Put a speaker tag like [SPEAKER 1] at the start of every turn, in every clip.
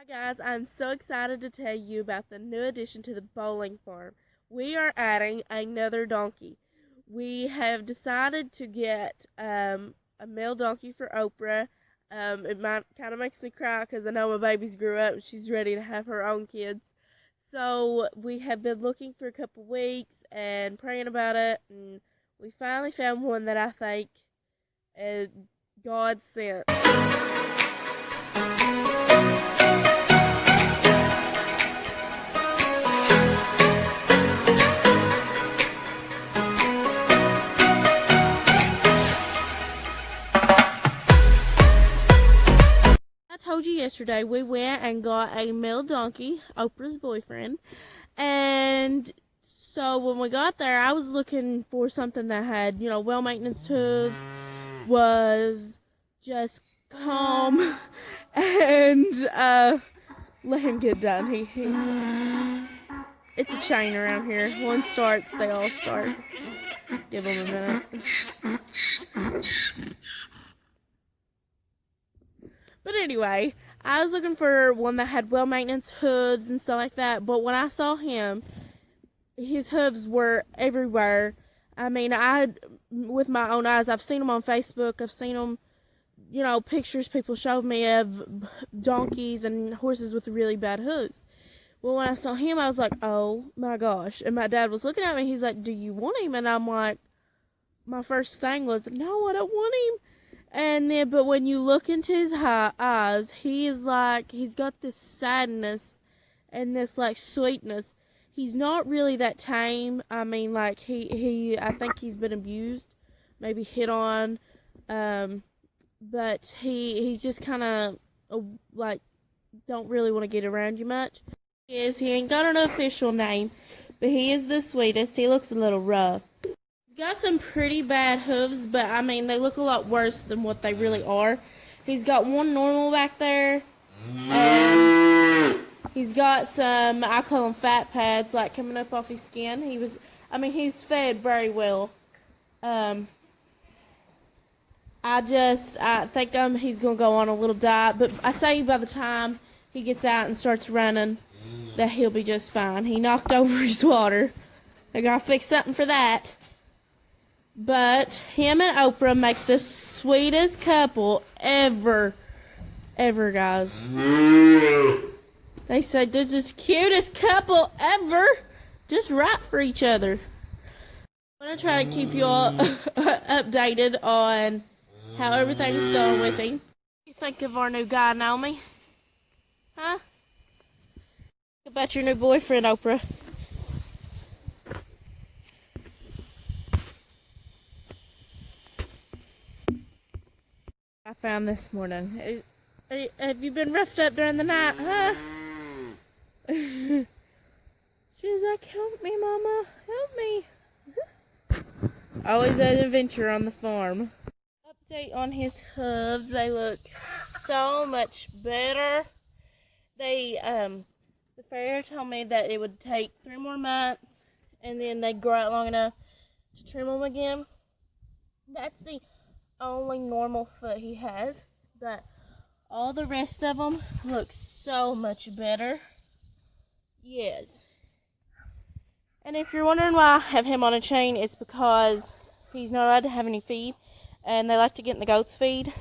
[SPEAKER 1] Guys, I'm so excited to tell you about the new addition to the bowling farm. We are adding another donkey. We have decided to get a male donkey for Oprah. It might kind of makes me cry because I know my baby's grew up and she's ready to have her own kids. So we have been looking for a couple weeks and praying about it, and we finally found one that I think is God sent. I told you yesterday we went and got a male donkey, Oprah's boyfriend, and so when we got there, I was looking for something that had, well maintenance hooves, was just calm, and let him get done. It's a chain around here. One starts, they all start. Give him a minute. But anyway, I was looking for one that had well maintenance hooves and stuff like that. But when I saw him, his hooves were everywhere. I mean, with my own eyes, I've seen them on Facebook. I've seen them, pictures people showed me of donkeys and horses with really bad hooves. Well, when I saw him, I was like, oh my gosh. And my dad was looking at me. He's like, do you want him? And I'm like, my first thing was, no, I don't want him. And then, but when you look into his eyes, he's got this sadness and this sweetness. He's not really that tame. I mean, I think he's been abused, maybe hit on, but he's just kind of don't really want to get around you much. He ain't got an official name, but he is the sweetest. He looks a little rough. Got some pretty bad hooves, but I mean they look a lot worse than what they really are. He's got one normal back there, and he's got some, I call them fat pads, coming up off his skin. He's fed very well. I think he's gonna go on a little diet, but I say by the time he gets out and starts running, that he'll be just fine. He knocked over his water. I gotta fix something for that. But him and Oprah make the sweetest couple ever, guys. They said they're the cutest couple ever, just right for each other. I'm going to try to keep you all updated on how everything's going with him. What do you think of our new guy, Naomi? Huh? What about your new boyfriend, Oprah? I found this morning. Have you been roughed up during the night, huh? She's like, help me, Mama. Help me. Always an adventure on the farm. Update on his hooves. They look so much better. The farrier told me that it would take 3 more months and then they'd grow out long enough to trim them again. That's the only normal foot he has, but all the rest of them look so much better. Yes. And if you're wondering why I have him on a chain, it's because he's not allowed to have any feed, and they like to get in the goat's feed.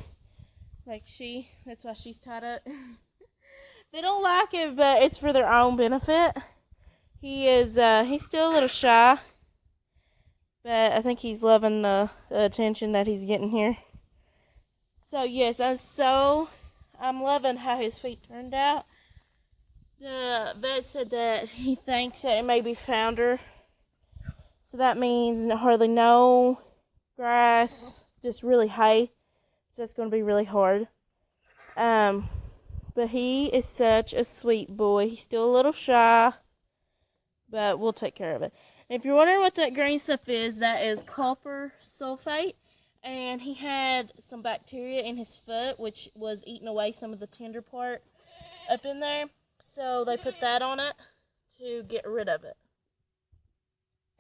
[SPEAKER 1] That's why she's tied up. They don't like it, but it's for their own benefit. He's still a little shy, but I think he's loving the attention that he's getting here. So yes, I'm loving how his feet turned out. The vet said that he thinks that it may be founder. So that means hardly no grass, just really hay. So that's going to be really hard. But he is such a sweet boy. He's still a little shy, but we'll take care of it. And if you're wondering what that green stuff is, that is copper sulfate. And he had some bacteria in his foot, which was eating away some of the tender part up in there. So they put that on it to get rid of it.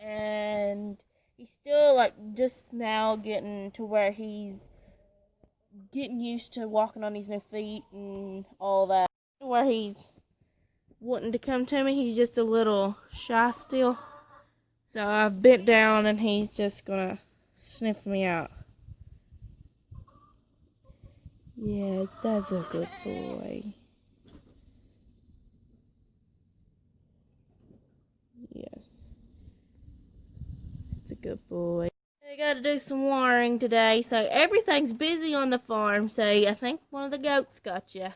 [SPEAKER 1] And he's still just now getting to where he's getting used to walking on his new feet and all that. Where far he's wanting to come to me. He's just a little shy still. So I've bent down and he's just gonna sniff me out. Yes, that's a good boy. Yes, it's a good boy. I gotta do some wiring today, so everything's busy on the farm. So I think one of the goats got you.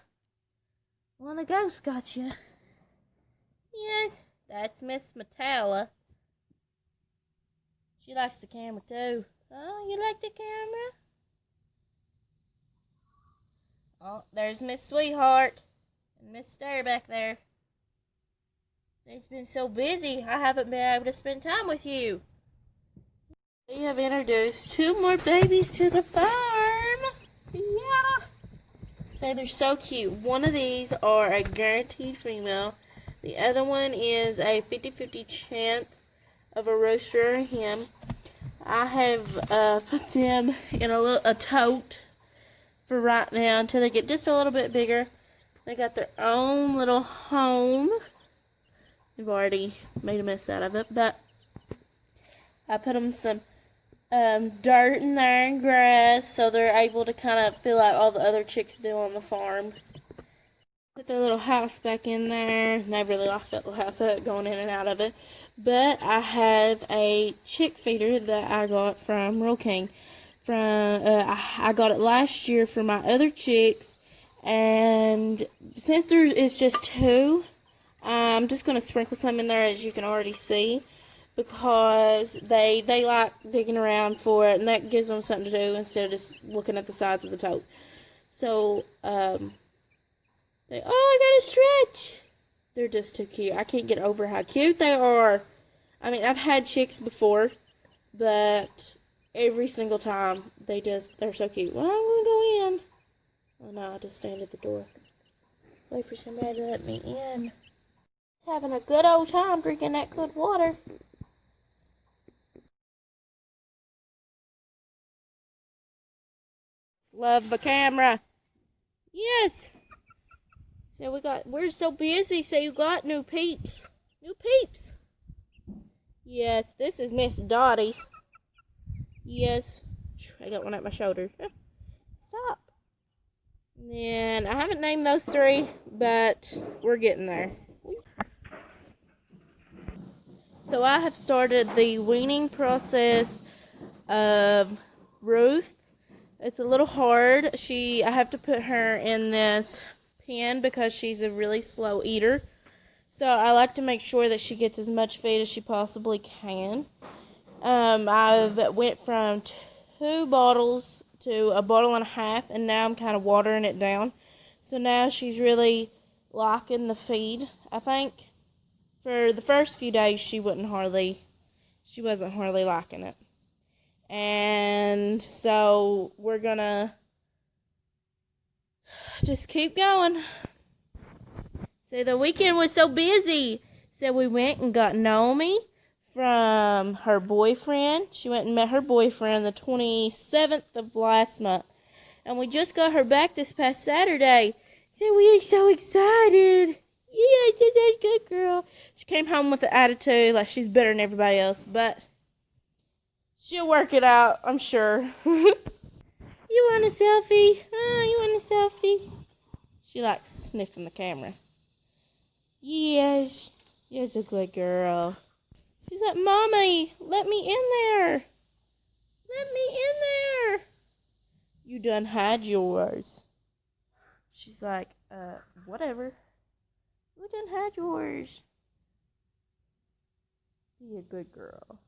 [SPEAKER 1] One of the goats got you. Yes, that's Miss Metalla. She likes the camera too. Oh, you like the camera? Oh, there's Miss Sweetheart and Miss Stare back there. It's been so busy, I haven't been able to spend time with you. We have introduced 2 more babies to the farm. Yeah. So they're so cute. One of these are a guaranteed female. The other one is a 50-50 chance of a rooster or a hen. I have put them in a tote for right now until they get just a little bit bigger. They got their own little home. I've already made a mess out of it, but I put them some dirt in there and grass so they're able to kind of feel like all the other chicks do on the farm. Put their little house back in there. They really like that little house. I like going in and out of it. But I have a chick feeder that I got from Rural King. I got it last year for my other chicks, and since there is just 2, I'm just going to sprinkle some in there, as you can already see, because they like digging around for it, and that gives them something to do instead of just looking at the sides of the tote. So, I gotta stretch. They're just too cute. I can't get over how cute they are. I mean, I've had chicks before, but every single time they're so cute. Well, I'm gonna go in. Oh no, I'll just stand at the door. Wait for somebody to let me in. Having a good old time drinking that good water. Love the camera. Yes. So we're so busy, so you got new peeps. New peeps. Yes, this is Miss Dottie. Yes. I got one at my shoulder. Stop. And I haven't named those 3, but we're getting there. So I have started the weaning process of Ruth. It's a little hard. I have to put her in this pen because she's a really slow eater. So I like to make sure that she gets as much feed as she possibly can. I've went from 2 bottles to a bottle and a half, and now I'm kind of watering it down. So now she's really liking the feed. I think for the first few days she wasn't hardly liking it. And so we're gonna just keep going. So the weekend was so busy. So we went and got Naomi from her boyfriend. She went and met her boyfriend the 27th of last month. And we just got her back this past Saturday. So we are so excited. Yeah, she's a good girl. She came home with an attitude like she's better than everybody else, but she'll work it out, I'm sure. You want a selfie? Oh, you want a selfie? She likes sniffing the camera. Yes, you're a good girl. She's like, Mommy, let me in there. Let me in there. You done had yours. She's like, whatever. You done had yours. Be a good girl.